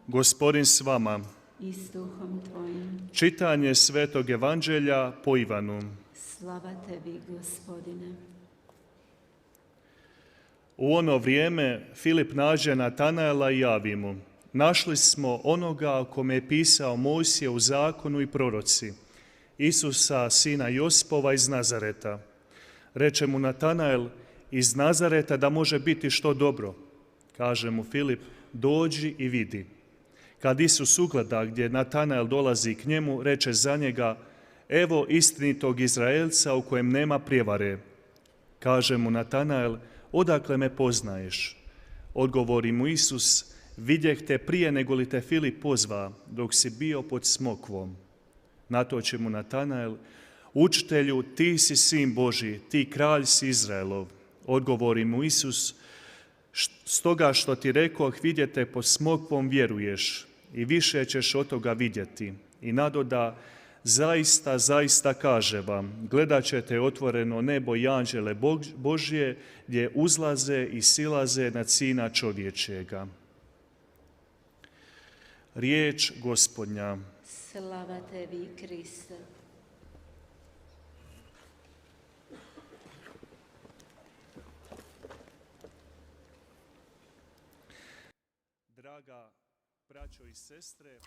Gospodin s vama. I s duhom tvojim. Čitanje Svetog Evanđelja po Ivanu. Slava tebi, Gospodine. U ono vrijeme Filip nađe Natanaela i javi mu: našli smo onoga o kome je pisao Mojsije u zakonu i proroci, Isusa, sina Josipova iz Nazareta. Reče mu Natanael: iz Nazareta da može biti što dobro? Kaže mu Filip: dođi i vidi. Kad Isus ugleda gdje Natanael dolazi k njemu, reče za njega: evo istinitog Izraelca u kojem nema prijevare. Kaže mu Natanael: odakle me poznaješ? Odgovori mu Isus: vidjeh te prije nego li te Filip pozva, dok si bio pod smokvom. Na to će mu Natanael: učitelju, ti si sin Božji, ti kralj si Izraelov. Odgovori mu Isus: stoga što ti rekoh, vidjete pod smokvom vjeruješ, i više ćeš od toga vidjeti. I nadoda: zaista, zaista kaže vam, gledat ćete otvoreno nebo i anđele Božje, gdje uzlaze i silaze nad Sina čovječjega. Riječ Gospodnja. Slava tebi, Kriste.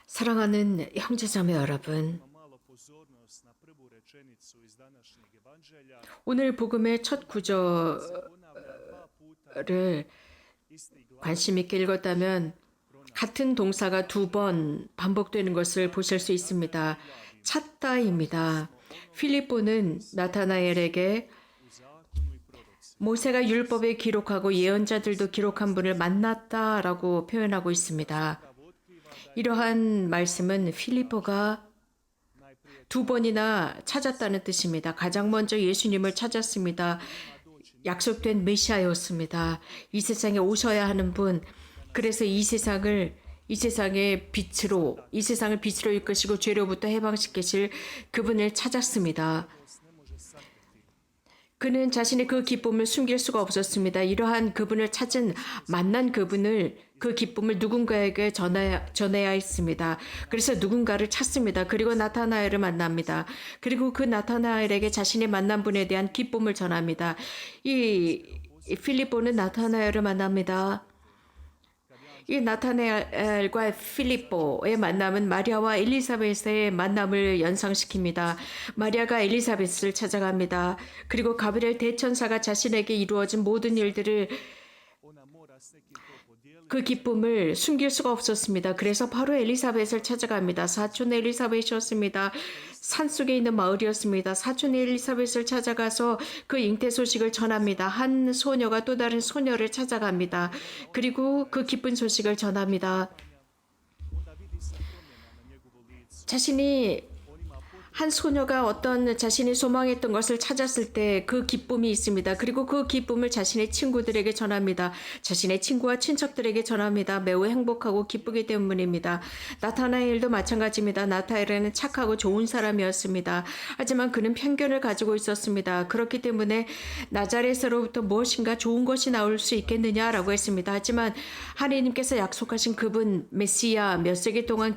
사랑하는 형제자매 여러분, 오늘 복음의 첫 구절을 관심 있게 읽었다면 같은 동사가 2번 반복되는 것을 보실 수 있습니다. 찾다입니다. 필립보는 나타나엘에게 모세가 율법에 기록하고 예언자들도 기록한 분을 만났다라고 표현하고 있습니다. 이러한 말씀은 필립보가 2번이나 찾았다는 뜻입니다. 가장 먼저 예수님을 찾았습니다. 약속된 메시아였습니다. 이 세상에 오셔야 하는 분, 그래서 이 세상을 빛으로 이끄시고 죄로부터 해방시키실 그분을 찾았습니다. 그는 자신의 그 기쁨을 숨길 수가 없었습니다. 이러한 그분을 찾은 만난 그 기쁨을 누군가에게 전해야 했습니다. 그래서 누군가를 찾습니다. 그리고 나타나엘을 만납니다. 그리고 그 나타나엘에게 자신이 만난 분에 대한 기쁨을 전합니다. 이 필립보는 나타나엘을 만납니다. 이 나타나엘과 필립보의 만남은 마리아와 엘리사벳의 만남을 연상시킵니다. 마리아가 엘리사벳을 찾아갑니다. 그리고 가브리엘 대천사가 자신에게 이루어진 모든 일들을 그 기쁨을 숨길 수가 없었습니다. 그래서 바로 엘리사벳을 찾아갑니다. 사촌 엘리사벳이었습니다. 산속에 있는 마을이었습니다. 사촌 엘리사벳을 찾아가서 그 잉태 소식을 전합니다. 한 소녀가 또 다른 소녀를 찾아갑니다. 그리고 그 기쁜 소식을 전합니다. 한 소녀가 어떤 자신이 소망했던 것을 찾았을 때 그 기쁨이 있습니다. 그리고 그 기쁨을 자신의 친구들에게 전합니다. 자신의 친구와 친척들에게 전합니다. 매우 행복하고 기쁘기 때문입니다. 나타나엘도 마찬가지입니다. 나타나엘은 착하고 좋은 사람이었습니다. 하지만 그는 편견을 가지고 있었습니다. 그렇기 때문에 나자렛으로부터 무엇인가 좋은 것이 나올 수 있겠느냐라고 했습니다. 하지만 하나님께서 약속하신 그분 메시아, 몇 세기 동안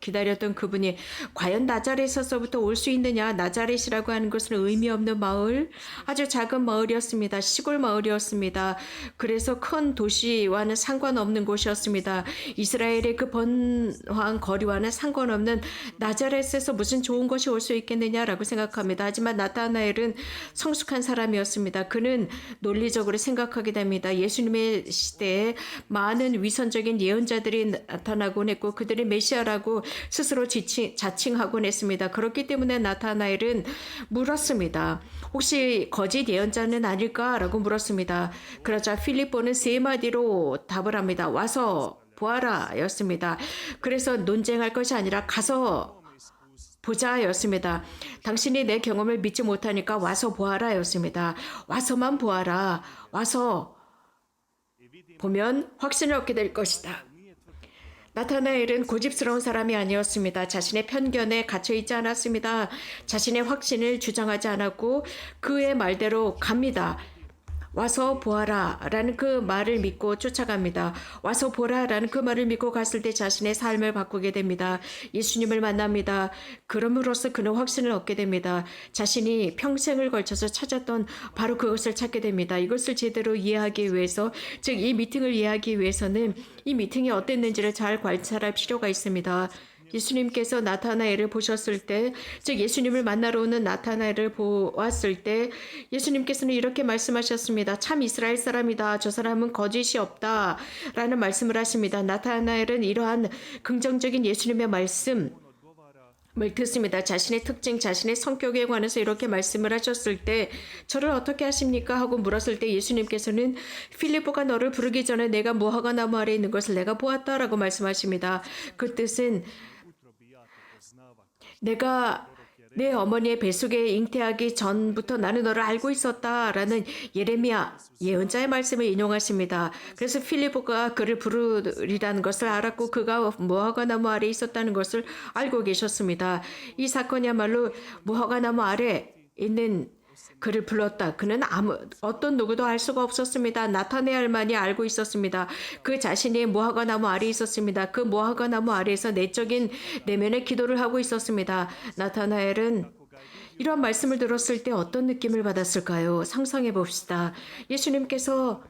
기다렸던 그분이 과연 나자렛에서 부터 올 수 있느냐. 나자렛이라고 하는 것은 의미 없는 마을, 아주 작은 마을이었습니다. 시골 마을이었습니다. 그래서 큰 도시와는 상관없는 곳이었습니다. 이스라엘의 그 번화한 거리와는 상관없는 나자렛에서 무슨 좋은 것이 올 수 있겠느냐라고 생각합니다. 하지만 나타나엘은 성숙한 사람이었습니다. 그는 논리적으로 생각하게 됩니다. 예수님의 시대에 많은 위선적인 예언자들이 나타나곤 했고 그들이 메시아라고 스스로 자칭하곤 했습니다. 그렇기 때문에 나타나엘은 물었습니다. 혹시 거짓 예언자는 아닐까라고 물었습니다. 그러자 필립보는 세 마디로 답을 합니다. 와서 보아라 였습니다. 그래서 논쟁할 것이 아니라 가서 보자 였습니다. 당신이 내 경험을 믿지 못하니까 와서 보아라 였습니다. 와서만 보아라. 와서 보면 확신을 얻게 될 것이다. 나타나엘은 고집스러운 사람이 아니었습니다. 자신의 편견에 갇혀있지 않았습니다. 자신의 확신을 주장하지 않았고 그의 말대로 갑니다. 와서 보아라 라는 그 말을 믿고 쫓아갑니다. 와서 보라 라는 그 말을 믿고 갔을 때 자신의 삶을 바꾸게 됩니다. 예수님을 만납니다. 그럼으로써 그는 확신을 얻게 됩니다. 자신이 평생을 걸쳐서 찾았던 바로 그것을 찾게 됩니다. 이것을 제대로 이해하기 위해서, 즉 이 미팅을 이해하기 위해서는 이 미팅이 어땠는지를 잘 관찰할 필요가 있습니다. 예수님께서 나타나엘을 보셨을 때, 즉 예수님을 만나러 오는 나타나엘을 보았을 때 예수님께서는 이렇게 말씀하셨습니다. 참 이스라엘 사람이다. 저 사람은 거짓이 없다. 라는 말씀을 하십니다. 나타나엘은 이러한 긍정적인 예수님의 말씀을 듣습니다. 자신의 특징, 자신의 성격에 관해서 이렇게 말씀을 하셨을 때 저를 어떻게 하십니까? 하고 물었을 때 예수님께서는 필리포가 너를 부르기 전에 내가 무화과 나무 아래 있는 것을 내가 보았다라고 말씀하십니다. 그 뜻은 내가 내 어머니의 뱃속에 잉태하기 전부터 나는 너를 알고 있었다라는 예레미야 예언자의 말씀을 인용하십니다. 그래서 필리포가 그를 부르리라는 것을 알았고 그가 무화과 나무 아래 있었다는 것을 알고 계셨습니다. 이 사건이야말로 무화과 나무 아래 있는 그를 불렀다. 그는 어떤 누구도 알 수가 없었습니다. 나타나엘만이 알고 있었습니다. 그 자신이 무화과 나무 아래에 있었습니다. 그 무화과 나무 아래에서 내적인 내면의 기도를 하고 있었습니다. 나타나엘은 이런 말씀을 들었을 때 어떤 느낌을 받았을까요? 상상해 봅시다. 예수님께서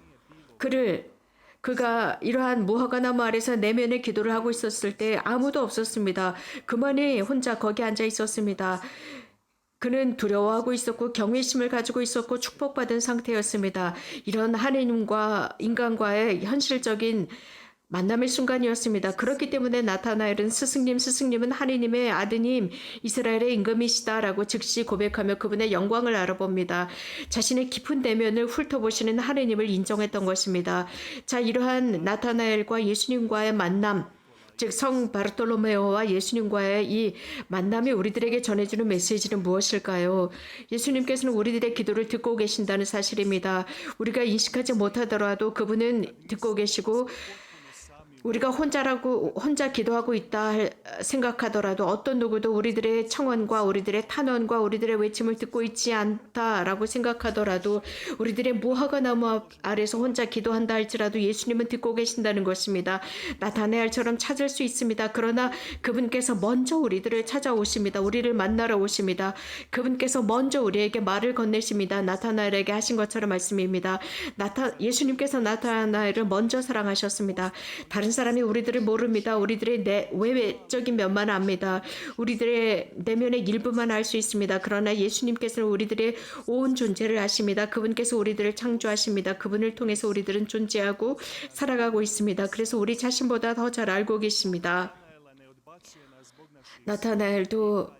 그가 이러한 무화과 나무 아래서 내면의 기도를 하고 있었을 때 아무도 없었습니다. 그만이 혼자 거기 앉아 있었습니다. 그는 두려워하고 있었고 경외심을 가지고 있었고 축복받은 상태였습니다. 이런 하느님과 인간과의 현실적인 만남의 순간이었습니다. 그렇기 때문에 나타나엘은 스승님은 하느님의 아드님 이스라엘의 임금이시다라고 즉시 고백하며 그분의 영광을 알아봅니다. 자신의 깊은 내면을 훑어보시는 하느님을 인정했던 것입니다. 자, 이러한 나타나엘과 예수님과의 만남, 즉 성 바르톨로메오와 예수님과의 이 만남이 우리들에게 전해주는 메시지는 무엇일까요? 예수님께서는 우리들의 기도를 듣고 계신다는 사실입니다. 우리가 인식하지 못하더라도 그분은 듣고 계시고 우리가 혼자 기도하고 있다 생각하더라도 어떤 누구도 우리들의 청원과 우리들의 탄원과 우리들의 외침을 듣고 있지 않다라고 생각하더라도 우리들의 무화과 나무 아래서 혼자 기도한다 할지라도 예수님은 듣고 계신다는 것입니다. 나타나엘처럼 찾을 수 있습니다. 그러나 그분께서 먼저 우리들을 찾아오십니다. 우리를 만나러 오십니다. 그분께서 먼저 우리에게 말을 건네십니다. 나타나엘에게 하신 것처럼 말씀입니다. 예수님께서 나타나엘을 먼저 사랑하셨습니다. 다른 사람이 우리들을 모릅니다. 우리들의 외적인 면만 압니다. 우리들의 내면의 일부만 알 수 있습니다. 그러나 예수님께서는 우리들의 온 존재를 아십니다. 그분께서 우리들을 창조하십니다. 그분을 통해서 우리들은 존재하고 살아가고 있습니다. 그래서 우리 자신보다 더 잘 알고 계십니다. 나타나엘도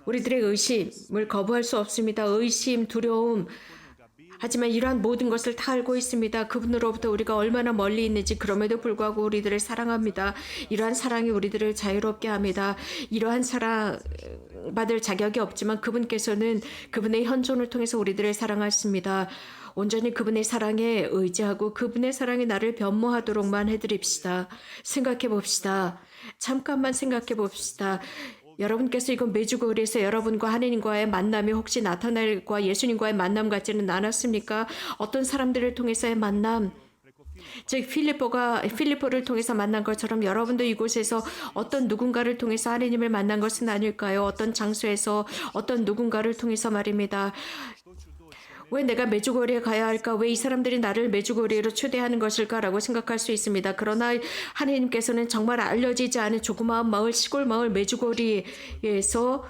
우리들의 의심을 거부할 수 없습니다. 의심, 두려움, 하지만 이러한 모든 것을 다 알고 있습니다. 그분으로부터 우리가 얼마나 멀리 있는지 그럼에도 불구하고 우리들을 사랑합니다. 이러한 사랑이 우리들을 자유롭게 합니다. 이러한 사랑 받을 자격이 없지만 그분께서는 그분의 현존을 통해서 우리들을 사랑하십니다. 온전히 그분의 사랑에 의지하고 그분의 사랑이 나를 변모하도록만 해드립시다. 생각해 봅시다. 잠깐만 생각해 봅시다. 여러분께서 이건 메주거리에서 여러분과 하느님과의 만남이 혹시 나타나엘과 예수님과의 만남 같지는 않았습니까? 어떤 사람들을 통해서의 만남, 즉 필리포를 통해서 만난 것처럼 여러분도 이곳에서 어떤 누군가를 통해서 하느님을 만난 것은 아닐까요? 어떤 장소에서 어떤 누군가를 통해서 말입니다. 왜 내가 메주거리에 가야 할까? 왜 이 사람들이 나를 메주거리로 초대하는 것일까라고 생각할 수 있습니다. 그러나 하느님께서는 정말 알려지지 않은 조그마한 마을, 시골 마을 메주거리에서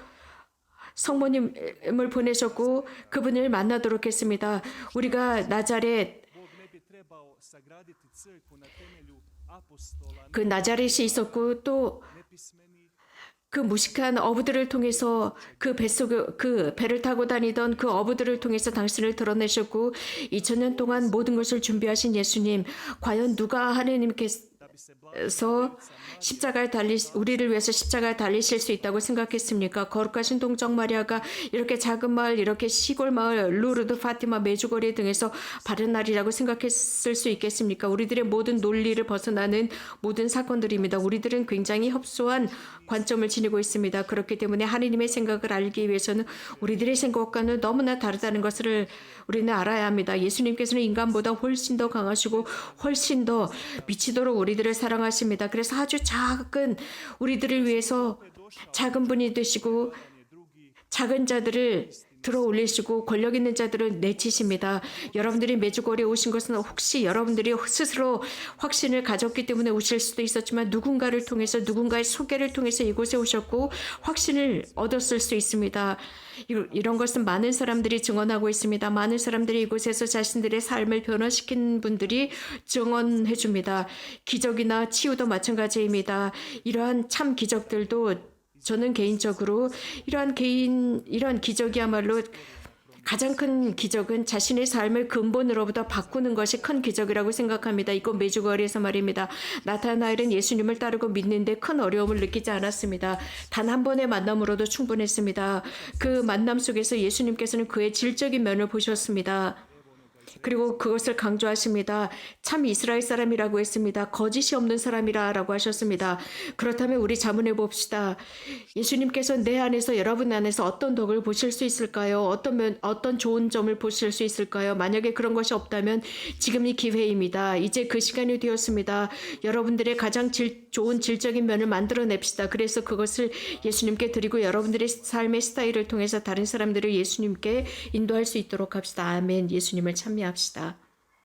성모님을 보내셨고 그분을 만나도록 했습니다. 우리가 나자렛, 그 나자렛이 있었고 또 그 무식한 어부들을 통해서 그 배를 타고 다니던 그 어부들을 통해서 당신을 드러내셨고 2000년 동안 모든 것을 준비하신 예수님, 과연 누가 하느님께 우리를 위해서 십자가를 달리실 수 있다고 생각했습니까? 거룩하신 동정 마리아가 이렇게 작은 마을, 이렇게 시골 마을, 루르드, 파티마, 메주거리 등에서 바른 날이라고 생각했을 수 있겠습니까? 우리들의 모든 논리를 벗어나는 모든 사건들입니다. 우리들은 굉장히 협소한 관점을 지니고 있습니다. 그렇기 때문에 하느님의 생각을 알기 위해서는 우리들의 생각과는 너무나 다르다는 것을 우리는 알아야 합니다. 예수님께서는 인간보다 훨씬 더 강하시고 훨씬 더 미치도록 우리들을 사랑하십니다. 그래서 아주 작은 우리들을 위해서 작은 분이 되시고 작은 자들을 들어 올리시고 권력 있는 자들을 내치십니다. 여러분들이 메주거리에 오신 것은 혹시 여러분들이 스스로 확신을 가졌기 때문에 오실 수도 있었지만 누군가를 통해서 누군가의 소개를 통해서 이곳에 오셨고 확신을 얻었을 수 있습니다. 이런 것은 많은 사람들이 증언하고 있습니다. 많은 사람들이 이곳에서 자신들의 삶을 변화시킨 분들이 증언해 줍니다. 기적이나 치유도 마찬가지입니다. 이러한 참 기적들도 저는 개인적으로 이런 기적이야말로 가장 큰 기적은 자신의 삶을 근본으로부터 바꾸는 것이 큰 기적이라고 생각합니다. 이곳 메주거리에서 말입니다. 나타나엘은 예수님을 따르고 믿는데 큰 어려움을 느끼지 않았습니다. 단 한 번의 만남으로도 충분했습니다. 그 만남 속에서 예수님께서는 그의 질적인 면을 보셨습니다. 그리고 그것을 강조하십니다. 참 이스라엘 사람이라고 했습니다. 거짓이 없는 사람이라고 하셨습니다. 그렇다면 우리 자문해 봅시다. 예수님께서 내 안에서 여러분 안에서 어떤 덕을 보실 수 있을까요? 어떤 좋은 점을 보실 수 있을까요? 만약에 그런 것이 없다면 지금이 기회입니다. 이제 그 시간이 되었습니다. 여러분들의 가장 좋은 질적인 면을 만들어냅시다. 그래서 그것을 예수님께 드리고 여러분들의 삶의 스타일을 통해서 다른 사람들을 예수님께 인도할 수 있도록 합시다. 아멘. 예수님을 찬미합시다.